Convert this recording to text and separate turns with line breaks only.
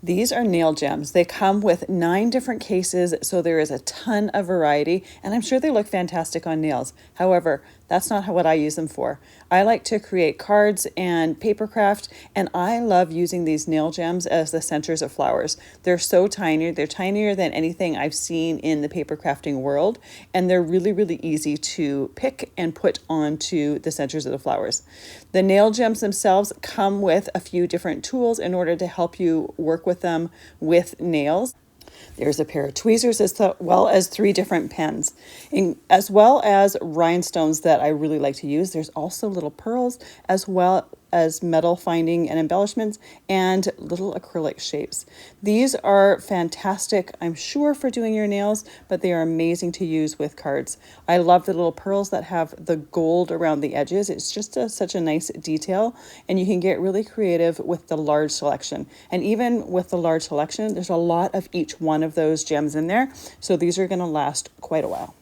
These are nail gems. They come with 9 different cases, so there is a ton of variety, and I'm sure they look fantastic on nails. However, that's not what I use them for. I like to create cards and paper craft, and I love using these nail gems as the centers of flowers. They're so tiny. They're tinier than anything I've seen in the paper crafting world, and they're really, really easy to pick and put onto the centers of the flowers. The nail gems themselves come with a few different tools in order to help you work with them with nails. There's a pair of tweezers as well as 3 different pens, as well as rhinestones that I really like to use. There's also little pearls as well as metal finding and embellishments and little acrylic shapes. These are fantastic, I'm sure, for doing your nails, but they are amazing to use with cards. I love the little pearls that have the gold around the edges. It's just such a nice detail, and you can get really creative with the large selection. And even with the large selection, there's a lot of each one of those gems in there, so these are going to last quite a while.